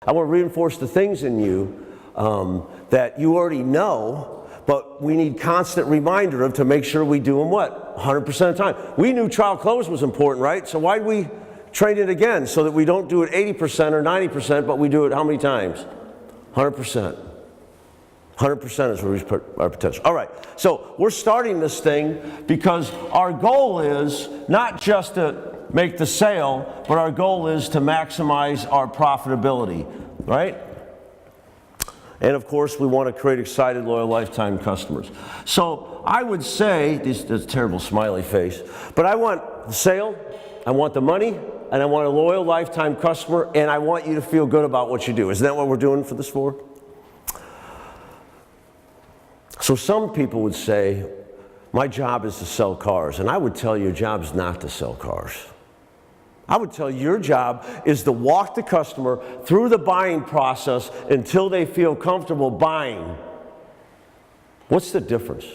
I want to reinforce the things in you that you already know, but we need constant reminder of to make sure we do them what? 100% of the time. We knew trial close was important, right? So why did we train it again? So that we don't do it 80% or 90%, but we do it how many times? 100%. 100% is where we put our potential. All right, so we're starting this thing because our goal is not just to make the sale, but our goal is to maximize our profitability, right? And of course, we want to create excited, loyal, lifetime customers. So I would say, this terrible smiley face, but I want the sale, I want the money, and I want a loyal, lifetime customer, and I want you to feel good about what you do. Isn't that what we're doing for this for? So some people would say, my job is to sell cars, and I would tell you your job is not to sell cars. I would tell you your job is to walk the customer through the buying process until they feel comfortable buying. What's the difference?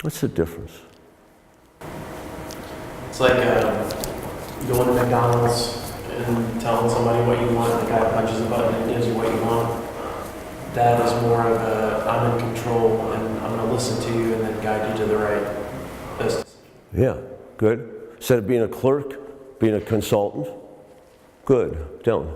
What's the difference? It's like going to McDonald's and telling somebody what you want, and the guy punches a button and gives you what you want. That is more of a, I'm in control and I'm going to listen to you and then guide you to the right business. Yeah, good. Instead of being a clerk, being a consultant. Good. Dylan.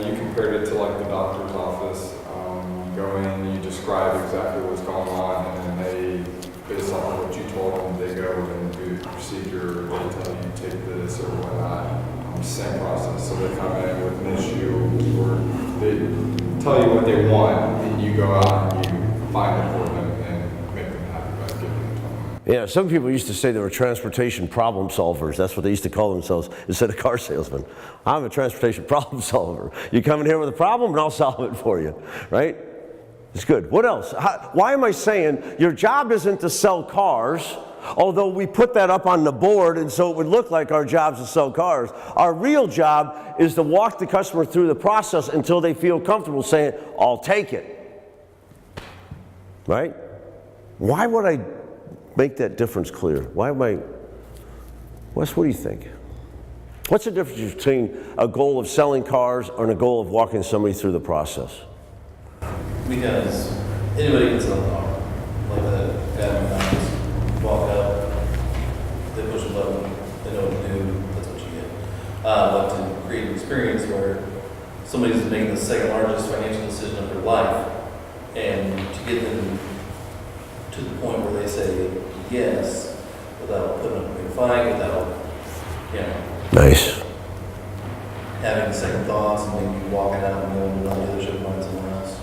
You compared it to like the doctor's office. You go in, you describe exactly what's going on, and then they, based on what you told them, they go and do the procedure. They tell you take this or whatnot. Same process. So they come in with an issue, or they tell you what they want, and you go out and you find it for them and make them happy by giving it to them. Yeah, some people used to say they were transportation problem solvers. That's what they used to call themselves instead of car salesmen. I'm a transportation problem solver. You come in here with a problem and I'll solve it for you, right? It's good. What else? Why am I saying your job isn't to sell cars? Although we put that up on the board and so it would look like our job's to sell cars. Our real job is to walk the customer through the process until they feel comfortable saying, I'll take it. Right? Why would I make that difference clear? Why am I, Wes, what do you think? What's the difference between a goal of selling cars and a goal of walking somebody through the process? Because anybody can sell a car. Like the guy at McDonald's. Walk up, they push a button, they know what to do, that's what you get. But to create an experience where somebody's making the second largest financial decision of their life, and to get them to the point where they say yes, without putting up a big fight, without, Nice. having second thoughts and maybe walking out and going to another dealership and finding somewhere else.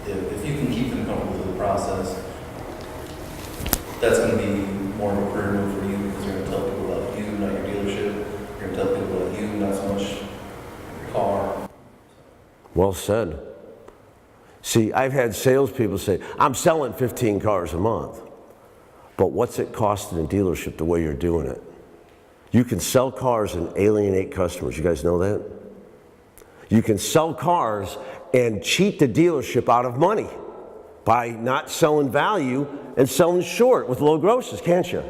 If you can keep them comfortable through the process, that's going to be more of a career move for you because you're going to tell people about you, not your dealership. You're going to tell people about you, not so much your car. Well said. See, I've had salespeople say, I'm selling 15 cars a month. But what's it costing a dealership the way you're doing it? You can sell cars and alienate customers. You guys know that? You can sell cars and cheat the dealership out of money by not selling value and selling short with low grosses, can't you?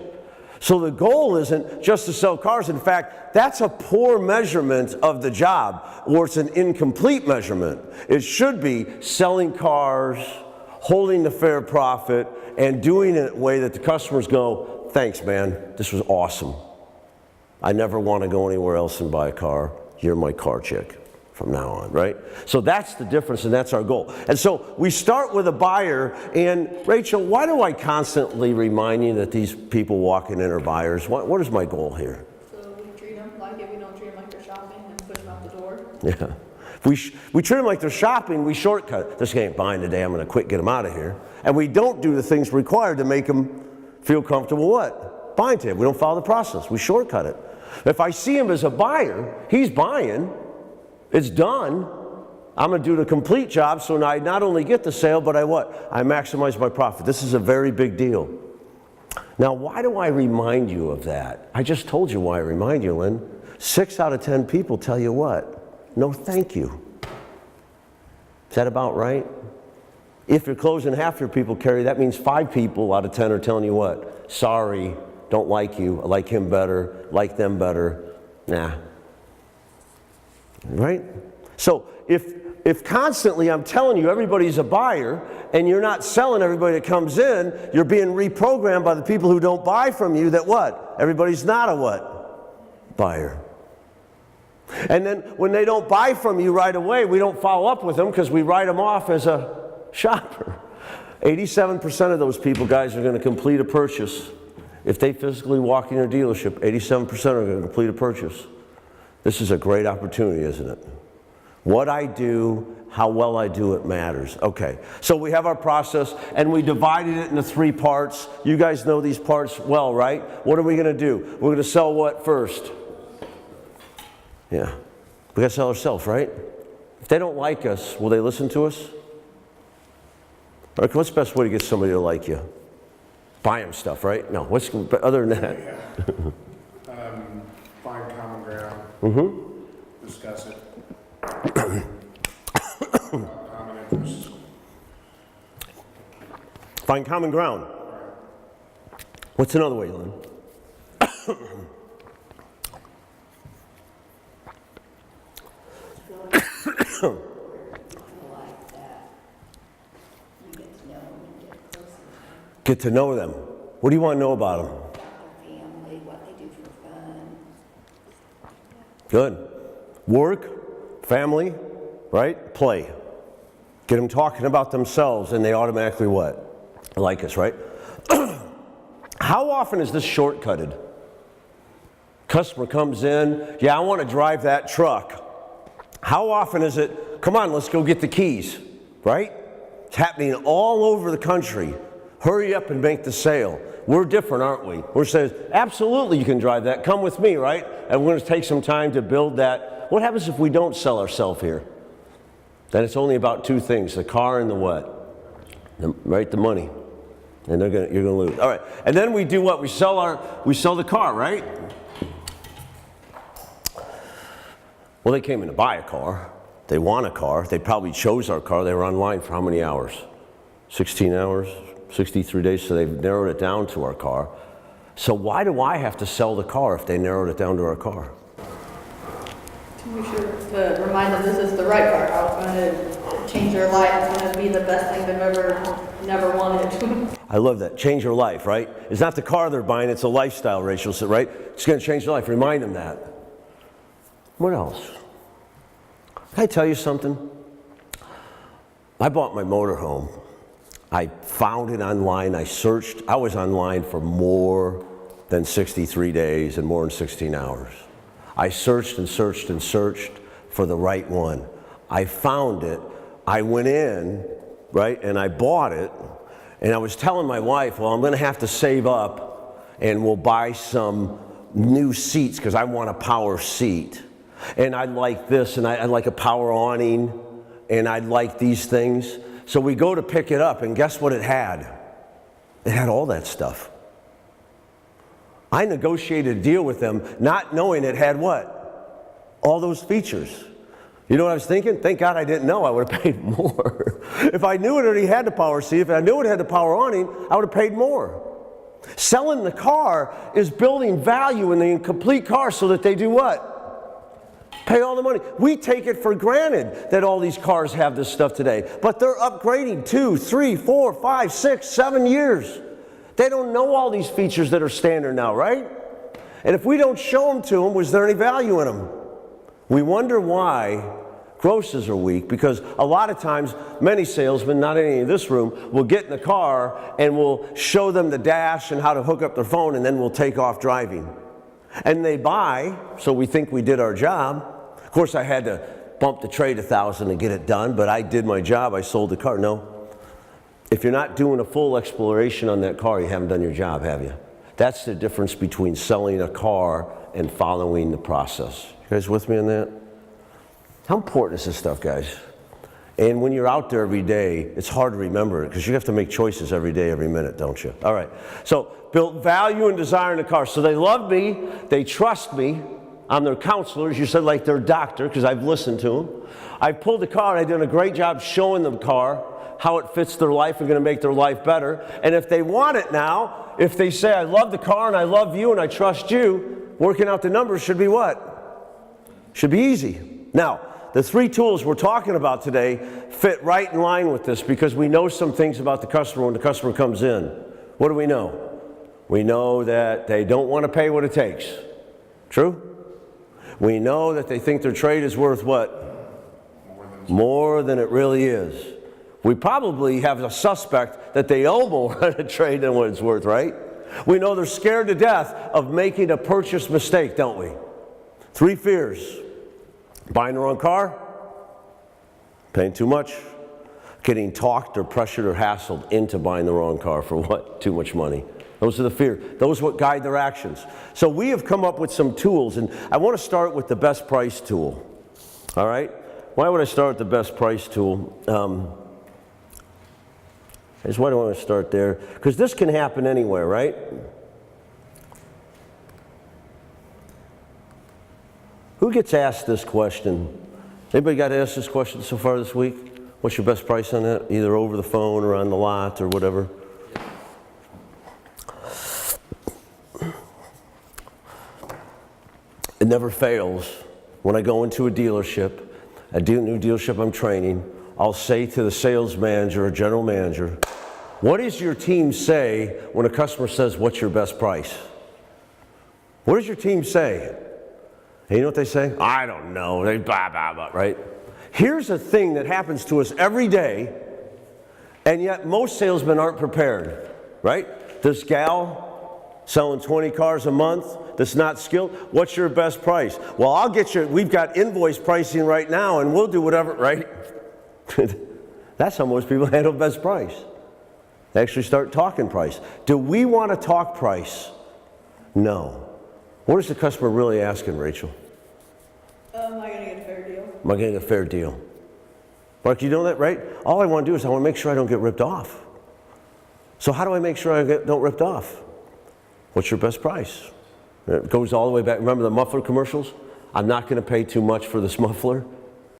So the goal isn't just to sell cars. In fact, that's a poor measurement of the job, or it's an incomplete measurement. It should be selling cars, holding the fair profit, and doing it in a way that the customers go, thanks, man, this was awesome. I never want to go anywhere else and buy a car. You're my car chick from now on, right? So that's the difference, and that's our goal. And so we start with a buyer, and Rachel, why do I constantly remind you that these people walking in are buyers? What is my goal here? So we treat them like if we don't treat them like they're shopping and push them out the door. Yeah. We treat them like they're shopping, we shortcut it. This guy ain't buying today, I'm gonna quick get them out of here. And we don't do the things required to make them feel comfortable what? Buying today. We don't follow the process, we shortcut it. If I see him as a buyer, he's buying, it's done. I'm going to do the complete job so now I not only get the sale, but I what? I maximize my profit. This is a very big deal. Now, why do I remind you of that? I just told you why I remind you, Lynn. 6 out of 10 people tell you what? No, thank you. Is that about right? If you're closing half your people carry, that means 5 people out of 10 are telling you what? Sorry, don't like you, I like him better, like them better. Nah. right? So if constantly I'm telling you everybody's a buyer and you're not selling everybody that comes in, you're being reprogrammed by the people who don't buy from you that what? Everybody's not a what? Buyer. And then when they don't buy from you right away, we don't follow up with them because we write them off as a shopper. 87% of those people, guys, are going to complete a purchase. If they physically walk in your dealership, 87% are going to complete a purchase. This is a great opportunity, isn't it? What I do, how well I do it matters. Okay, so we have our process and we divided it into 3 parts. You guys know these parts well, right? What are we going to do? We're going to sell what first? Yeah, we got to sell ourselves, right? If they don't like us, will they listen to us? All right, what's the best way to get somebody to like you? Buy them stuff, right? No, what's other than that? Find common ground. Mm-hmm. Discuss it. Common interests. Find common ground. What's another way, Lynn? Get to know them. What do you want to know about them? Their family, what they do for fun. Good. Work, family, right? Play. Get them talking about themselves and they automatically what? Like us, right? How often is this shortcutted? Customer comes in, yeah, I want to drive that truck. How often is it, come on, let's go get the keys, right? It's happening all over the country. Hurry up and make the sale. We're different, aren't we? We're saying, absolutely you can drive that. Come with me, right? And we're going to take some time to build that. What happens if we don't sell ourselves here? Then it's only about 2 things, the car and the what? Right, the money. And you're going to lose. All right, and then we do what? We sell the car, right? Well, they came in to buy a car. They want a car. They probably chose our car. They were online for how many hours? 16 hours, 63 days, so they've narrowed it down to our car. So why do I have to sell the car if they narrowed it down to our car? To make sure to remind them this is the right car, how it's going to change their life, it's going to be the best thing they've never wanted. I love that. Change your life, right? It's not the car they're buying, it's a lifestyle, Rachel said, right? It's going to change their life. Remind them that. What else? Can I tell you something? I bought my motorhome. I found it online. I searched. I was online for more than 63 days and more than 16 hours. I searched and searched and searched for the right one. I found it. I went in, right, and I bought it. And I was telling my wife, well, I'm going to have to save up and we'll buy some new seats because I want a power seat. And I'd like this, and I'd like a power awning, and I'd like these things. So we go to pick it up, and guess what it had? It had all that stuff. I negotiated a deal with them, not knowing it had what? All those features. You know what I was thinking? Thank God I didn't know. I would have paid more. If I knew it already had the power seat, if I knew it had the power awning, I would have paid more. Selling the car is building value in the incomplete car so that they do what? Pay all the money. We take it for granted that all these cars have this stuff today, but they're upgrading 2, 3, 4, 5, 6, 7 years. They don't know all these features that are standard now, right? And if we don't show them to them, was there any value in them? We wonder why grosses are weak, because a lot of times many salesmen, not any in this room, will get in the car and will show them the dash and how to hook up their phone, and then we'll take off driving. And they buy, so we think we did our job. Of course, I had to bump the trade $1,000 to get it done, but I did my job. I sold the car. No. If you're not doing a full exploration on that car, you haven't done your job, have you? That's the difference between selling a car and following the process. You guys with me on that? How important is this stuff, guys? And when you're out there every day, it's hard to remember it because you have to make choices every day, every minute, don't you? All right. So build value and desire in the car. So they love me. They trust me. I'm their counselors. You said like their doctor because I've listened to them. I pulled the car and I've done a great job showing them the car, how it fits their life and going to make their life better. And if they want it now, if they say, I love the car and I love you and I trust you, working out the numbers should be what? Should be easy. Now, the 3 tools we're talking about today fit right in line with this because we know some things about the customer when the customer comes in. What do we know? We know that they don't want to pay what it takes. True? We know that they think their trade is worth what? More than it really is. We probably have a suspect that they owe more on a trade than what it's worth, right? We know they're scared to death of making a purchase mistake, don't we? 3 fears. Buying the wrong car, paying too much, getting talked or pressured or hassled into buying the wrong car for what? Too much money. Those are the fears. Those are what guide their actions. So we have come up with some tools, and I want to start with the best price tool. All right? Why would I start with the best price tool? Why do I want to start there? Because this can happen anywhere, right? Who gets asked this question? Anybody got asked this question so far this week? What's your best price on that? Either over the phone or on the lot or whatever. It never fails. When I go into a dealership, a new dealership I'm training, I'll say to the sales manager or general manager, what does your team say when a customer says, what's your best price? What does your team say? And you know what they say? I don't know. They blah, blah, blah, right? Here's a thing that happens to us every day, and yet most salesmen aren't prepared, right? This gal selling 20 cars a month that's not skilled, what's your best price? Well, I'll get you, we've got invoice pricing right now, and we'll do whatever, right? That's how most people handle best price. They actually start talking price. Do we want to talk price? No. What is the customer really asking, Rachel? Am I gonna get a fair deal? Am I getting a fair deal? Mark, you know that, right? All I want to do is I want to make sure I don't get ripped off. So how do I make sure I don't ripped off? What's your best price? It goes all the way back. Remember the muffler commercials? I'm not going to pay too much for this muffler.